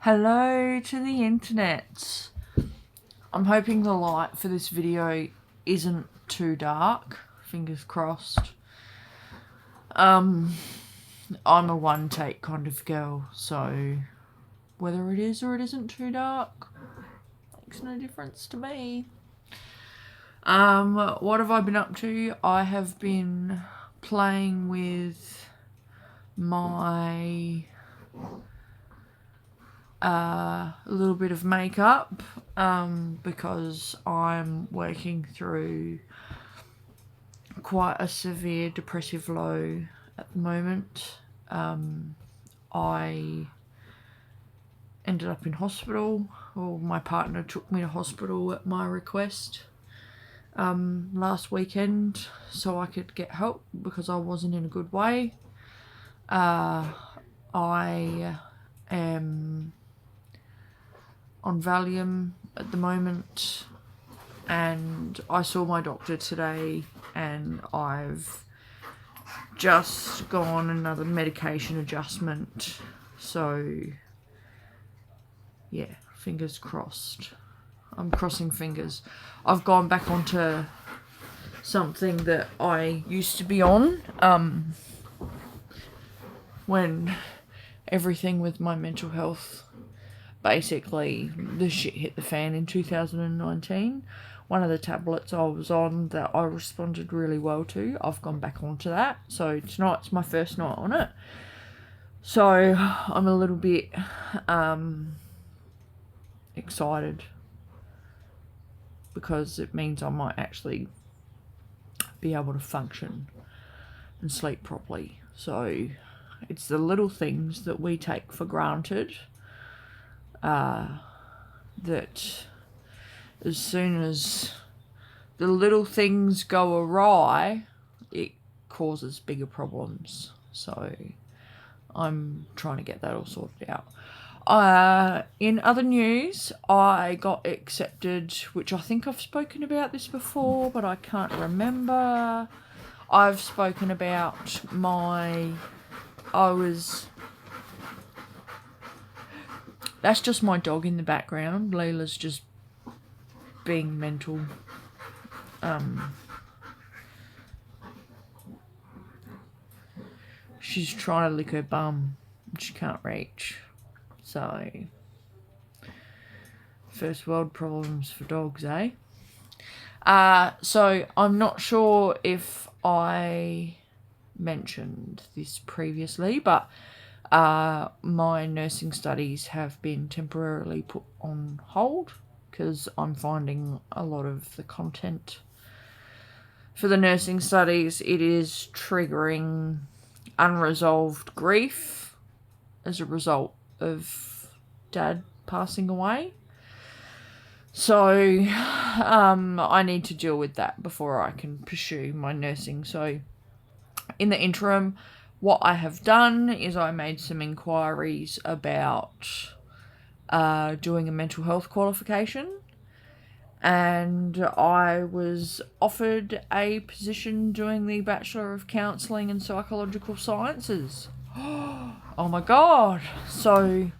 Hello to the internet. I'm hoping the light for this video isn't too dark. Fingers crossed. I'm a one take kind of girl, so whether it is or it isn't too dark makes no difference to me. What have I been up to? I have been playing with my a little bit of makeup because I'm working through quite a severe depressive low at the moment. I ended up in hospital, or my partner took me to hospital at my request last weekend so I could get help because I wasn't in a good way. I am on Valium at the moment, and I saw my doctor today and I've just gone another medication adjustment, so yeah, fingers crossed. I'm crossing fingers. I've gone back onto something that I used to be on when everything with my mental health, basically the shit hit the fan in 2019. One of the tablets I was on that I responded really well to, I've gone back onto that. So tonight's my first night on it. So I'm a little bit excited because it means I might actually be able to function and sleep properly. So it's the little things that we take for granted that as soon as the little things go awry, it causes bigger problems. So I'm trying to get that all sorted out. In other news, I got accepted, which I think I've spoken about this before, but I can't remember. I've spoken about that's just my dog in the background. Layla's just being mental. She's trying to lick her bum. She can't reach. So, first world problems for dogs, eh? So I'm not sure if I mentioned this previously, but my nursing studies have been temporarily put on hold because I'm finding a lot of the content for the nursing studies, it is triggering unresolved grief as a result of Dad passing away. So I need to deal with that before I can pursue my nursing. So in the interim, what I have done is I made some inquiries about doing a mental health qualification, and I was offered a position doing the Bachelor of Counselling and Psychological Sciences. Oh my God. So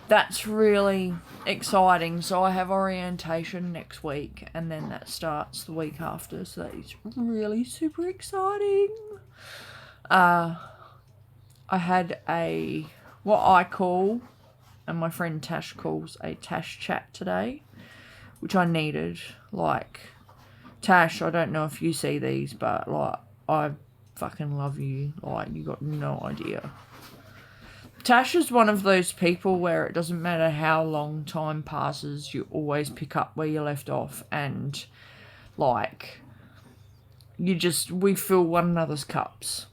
that's really exciting. So I have orientation next week, and then that starts the week after. So that is really super exciting. I had what I call, and my friend Tash calls, a Tash chat today, which I needed. Like, Tash, I don't know if you see these, but like, I fucking love you. Like, you got no idea. Tash is one of those people where it doesn't matter how long time passes, you always pick up where you left off, and like, we fill one another's cups.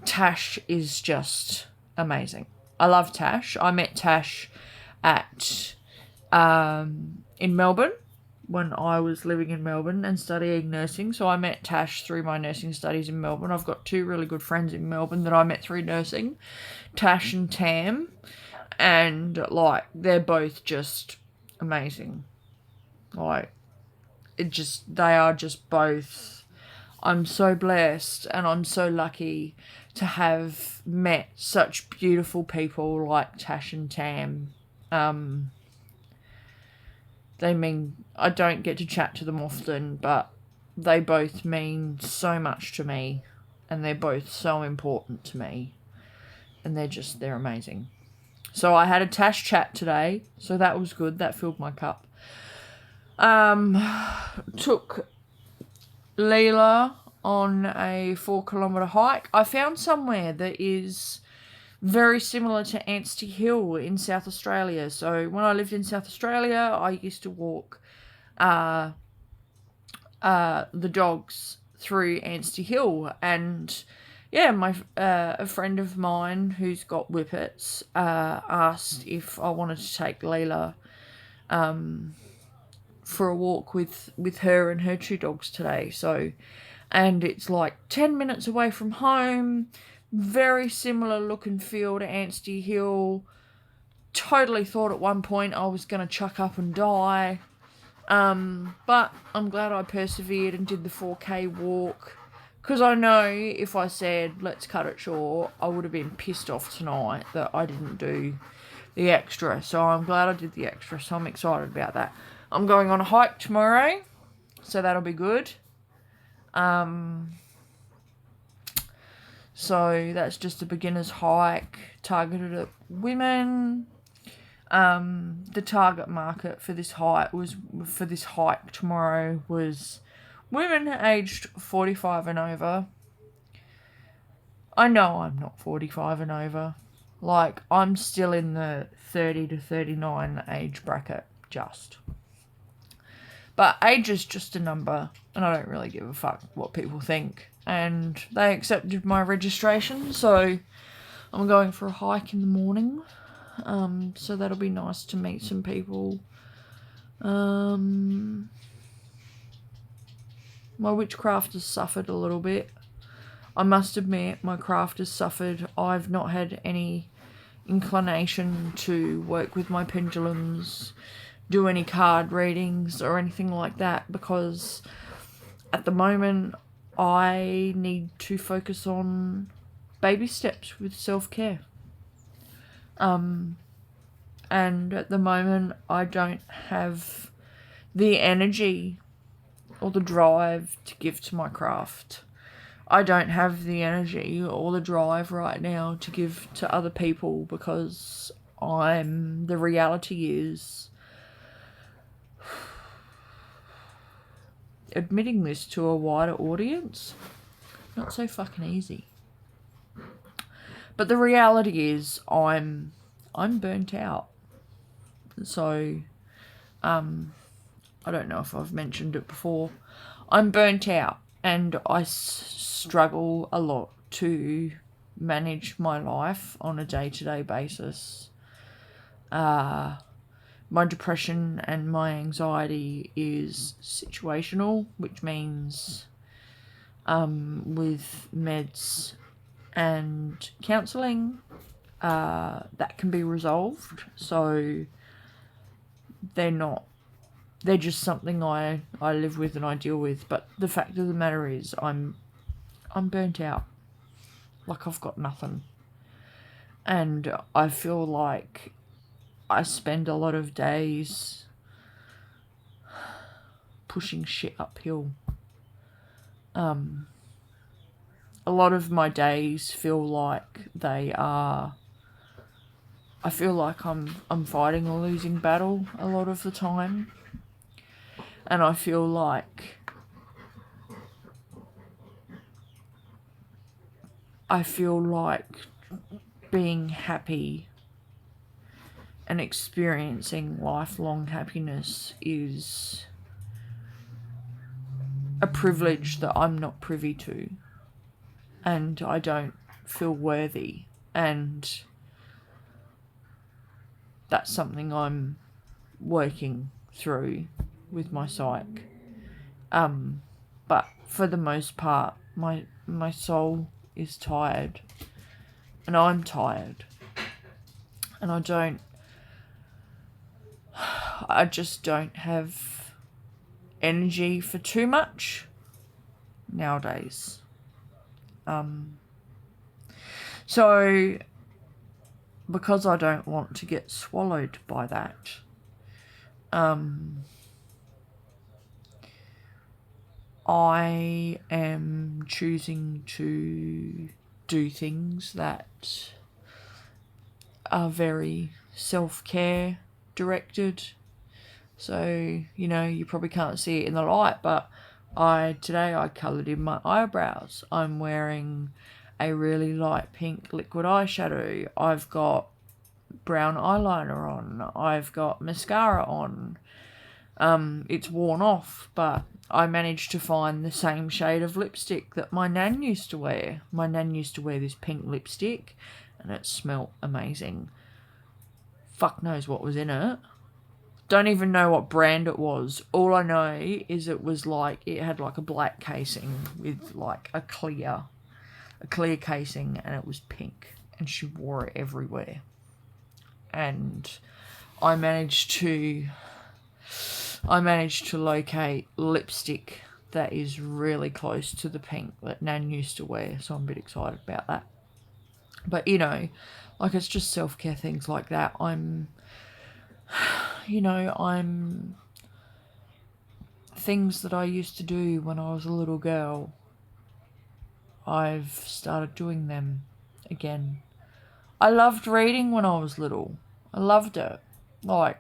Tash is just amazing. I love Tash. I met Tash in Melbourne when I was living in Melbourne and studying nursing. So I met Tash through my nursing studies in Melbourne. I've got two really good friends in Melbourne that I met through nursing, Tash and Tam, and like, they're both just amazing. Like, they are just both. I'm so blessed and I'm so lucky to have met such beautiful people like Tash and Tam. I don't get to chat to them often, but they both mean so much to me, and they're both so important to me, and they're amazing. So I had a Tash chat today, so that was good. That filled my cup. Took Leela on a 4-kilometre hike. I found somewhere that is very similar to Anstey Hill in South Australia. So when I lived in South Australia, I used to walk the dogs through Anstey Hill, and a friend of mine who's got whippets asked if I wanted to take Leela for a walk with her and her 2 dogs today. So, and it's like 10 minutes away from home, very similar look and feel to Anstey Hill. Totally thought at one point I was going to chuck up and die. But I'm glad I persevered and did the 4K walk, because I know if I said let's cut it short, I would have been pissed off tonight that I didn't do the extra. So I'm glad I did the extra, so I'm excited about that. I'm going on a hike tomorrow, so that'll be good. So that's just a beginner's hike targeted at women. The target market for this hike tomorrow was women aged 45 and over. I know I'm not 45 and over. Like, I'm still in the 30 to 39 age bracket, just. But age is just a number, and I don't really give a fuck what people think. And they accepted my registration, so I'm going for a hike in the morning. So that'll be nice to meet some people. My witchcraft has suffered a little bit. I must admit, my craft has suffered. I've not had any inclination to work with my pendulums, do any card readings or anything like that, because at the moment I need to focus on baby steps with self-care. And at the moment I don't have the energy or the drive to give to my craft. I don't have the energy or the drive right now to give to other people, because the reality is, admitting this to a wider audience, not so fucking easy. But the reality is I'm burnt out. So, I don't know if I've mentioned it before. I'm burnt out, and I struggle a lot to manage my life on a day-to-day basis. My depression and my anxiety is situational, which means with meds and counselling, that can be resolved. So they're just something I live with and I deal with. But the fact of the matter is I'm burnt out. Like, I've got nothing. And I feel like I spend a lot of days pushing shit uphill. A lot of my days feel like I feel like I'm fighting a losing battle a lot of the time. And I feel like being happy and experiencing lifelong happiness is a privilege that I'm not privy to, and I don't feel worthy, and that's something I'm working through with my psych. But for the most part, my soul is tired, and I'm tired, and I just don't have energy for too much nowadays. So, because I don't want to get swallowed by that, I am choosing to do things that are very self-care directed. So, you probably can't see it in the light, but today I coloured in my eyebrows. I'm wearing a really light pink liquid eyeshadow. I've got brown eyeliner on. I've got mascara on. It's worn off, but I managed to find the same shade of lipstick that my nan used to wear. My nan used to wear this pink lipstick, and it smelled amazing. Fuck knows what was in it. Don't even know what brand it was. All I know is it had like a black casing with like a clear casing, and it was pink, and she wore it everywhere. And I managed to locate lipstick that is really close to the pink that Nan used to wear, so I'm a bit excited about that. But it's just self-care things like that. Things that I used to do when I was a little girl, I've started doing them again. I loved reading when I was little. I loved it. I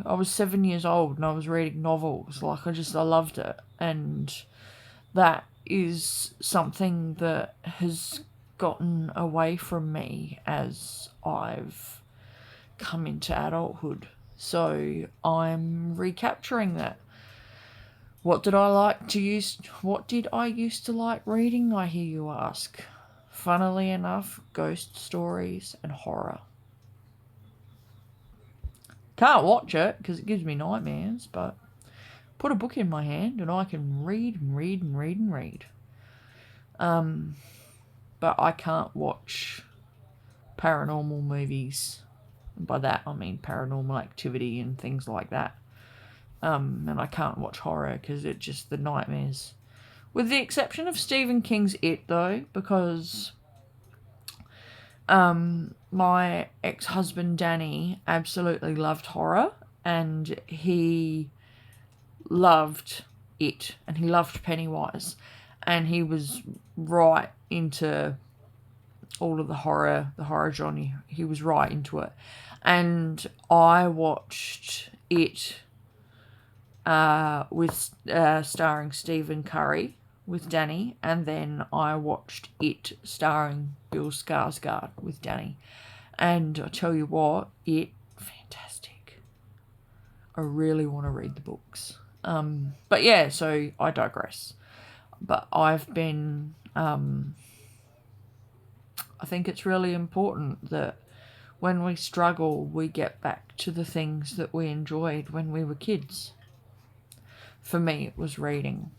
was 7 years old and I was reading novels. I loved it. And that is something that has gotten away from me as I've come into adulthood. So I'm recapturing that. What did I used to like reading, I hear you ask? Funnily enough, ghost stories and horror. Can't watch it because it gives me nightmares, but put a book in my hand and I can read and read and read and read. But I can't watch paranormal movies. By that I mean Paranormal Activity and things like that. And I can't watch horror because it's just the nightmares. With the exception of Stephen King's It, though, because my ex-husband Danny absolutely loved horror, and he loved It, and he loved Pennywise, and he was right into all of the horror genre. He was right into it. And I watched It with starring Stephen Curry with Danny, and then I watched It starring Bill Skarsgård with Danny. And I tell you what, fantastic. I really want to read the books. But yeah, so I digress. But I've been, I think it's really important that when we struggle, we get back to the things that we enjoyed when we were kids. For me, it was reading.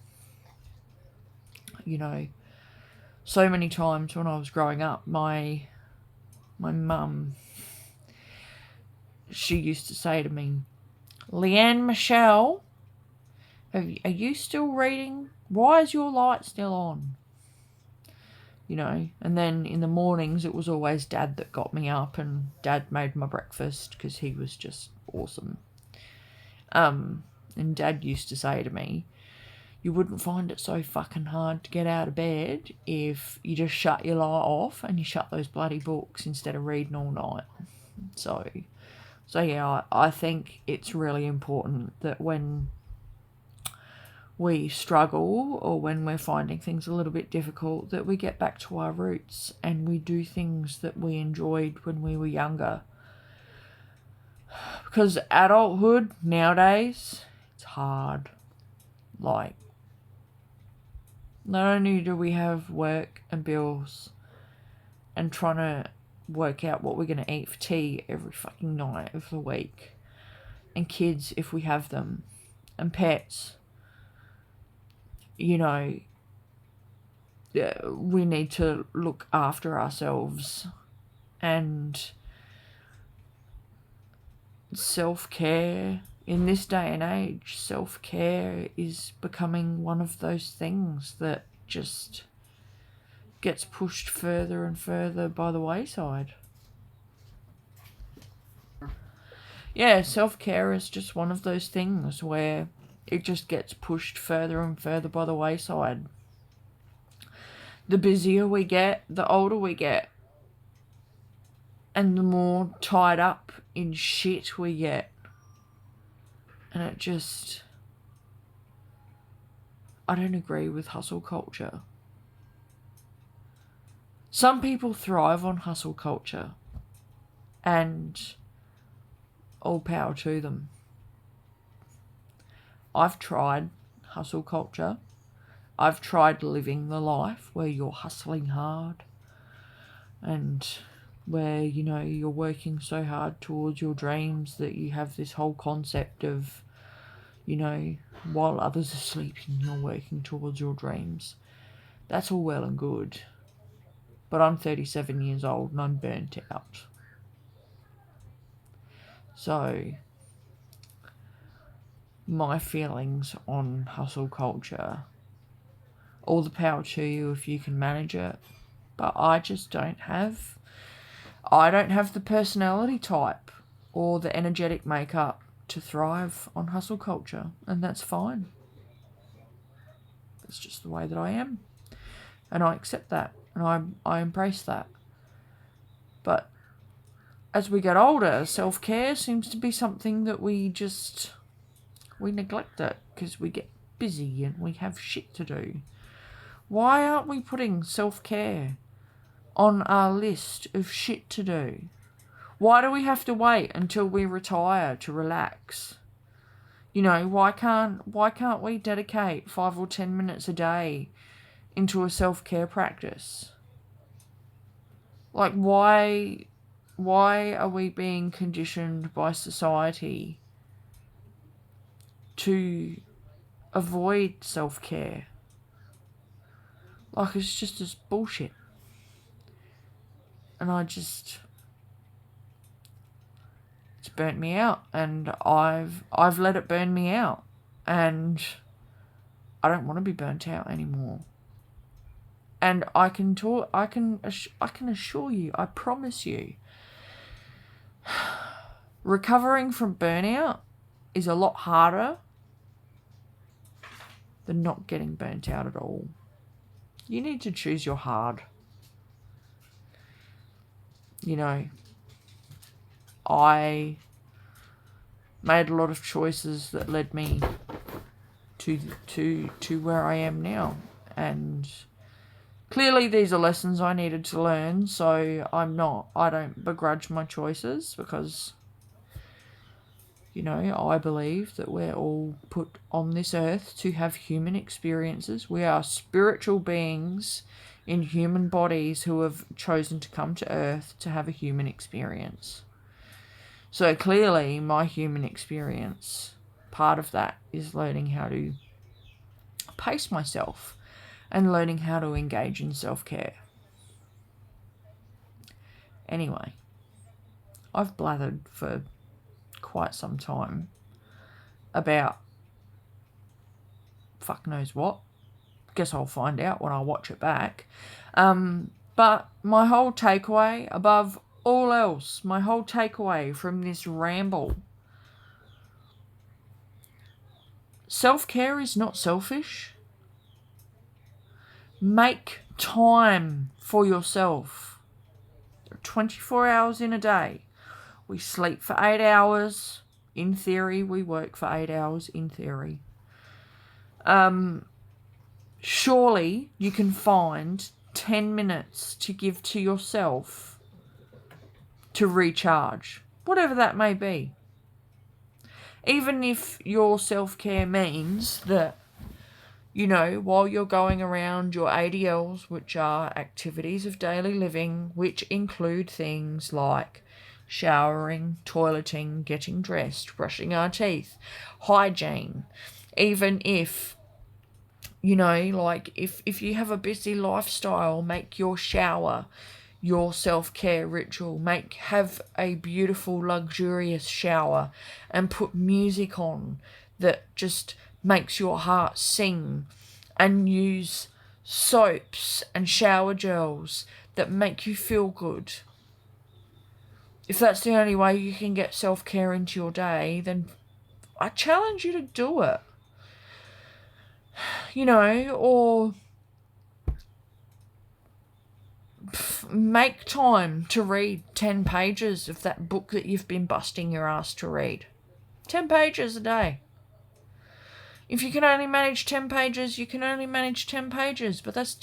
So many times when I was growing up, my mum, she used to say to me, "Leanne Michelle, are you still reading? Why is your light still on?" And then in the mornings it was always Dad that got me up, and Dad made my breakfast because he was just awesome. And Dad used to say to me, "You wouldn't find it so fucking hard to get out of bed if you just shut your light off and you shut those bloody books instead of reading all night." So yeah, I think it's really important that when we struggle or when we're finding things a little bit difficult, that we get back to our roots and we do things that we enjoyed when we were younger. Because adulthood nowadays, it's hard. Not only do we have work and bills and trying to work out what we're going to eat for tea every fucking night of the week, and kids if we have them, and pets, we need to look after ourselves. And self-care, in this day and age, self-care is becoming one of those things that just gets pushed further and further by the wayside. Yeah, self-care is just one of those things where it just gets pushed further and further by the wayside. The busier we get, the older we get, and the more tied up in shit we get. And it just... I don't agree with hustle culture. Some people thrive on hustle culture, and all power to them. I've tried hustle culture. I've tried living the life where you're hustling hard and where, you know, you're working so hard towards your dreams that you have this whole concept of, you know, while others are sleeping, you're working towards your dreams. That's all well and good. But I'm 37 years old and I'm burnt out. So my feelings on hustle culture, all the power to you if you can manage it, but I don't have the personality type or the energetic makeup to thrive on hustle culture, and that's fine. That's just the way that I am, and I accept that, and I embrace that. But as we get older, self-care seems to be something that we neglect it because we get busy and we have shit to do. Why aren't we putting self-care on our list of shit to do? Why do we have to wait until we retire to relax? You know, why can't we dedicate 5 or 10 minutes a day into a self-care practice? Like, why are we being conditioned by society to avoid self-care? Like, it's just this bullshit. And it's burnt me out, and I've let it burn me out, and I don't want to be burnt out anymore. And I can assure you, I promise you, recovering from burnout is a lot harder than not getting burnt out at all. You need to choose your hard. You know, I made a lot of choices that led me to where I am now, and clearly these are lessons I needed to learn, so I don't begrudge my choices, because, you know, I believe that we're all put on this earth to have human experiences. We are spiritual beings in human bodies who have chosen to come to earth to have a human experience. So clearly my human experience, part of that is learning how to pace myself and learning how to engage in self-care. Anyway, I've blathered for quite some time about fuck knows what. Guess I'll find out when I watch it back. But my whole takeaway, above all else, my whole takeaway from this ramble: self-care is not selfish. Make time for yourself. There are 24 hours in a day. We sleep for 8 hours. In theory, we work for 8 hours, in theory. Surely you can find 10 minutes to give to yourself to recharge, whatever that may be. Even if your self-care means that, you know, while you're going around your ADLs, which are activities of daily living, which include things like showering, toileting, getting dressed, brushing our teeth, hygiene, even if, you know, like if you have a busy lifestyle, make your shower your self-care ritual. Have a beautiful, luxurious shower and put music on that just makes your heart sing, and use soaps and shower gels that make you feel good. If that's the only way you can get self-care into your day, then I challenge you to do it. Or make time to read 10 pages of that book that you've been busting your ass to read. 10 pages a day. If you can only manage 10 pages, you can only manage 10 pages. But that's,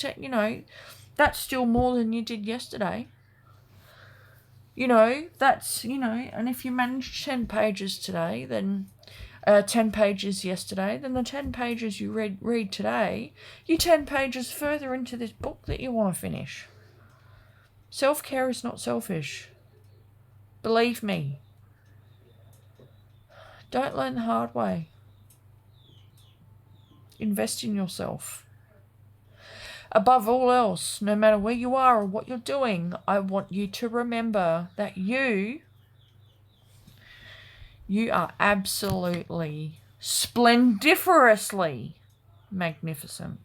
that's still more than you did yesterday. And if you manage 10 pages today, then 10 pages yesterday, then the 10 pages you read today, you're 10 pages further into this book that you want to finish. Self-care is not selfish. Believe me. Don't learn the hard way. Invest in yourself. Above all else, no matter where you are or what you're doing, I want you to remember that you are absolutely splendiferously magnificent.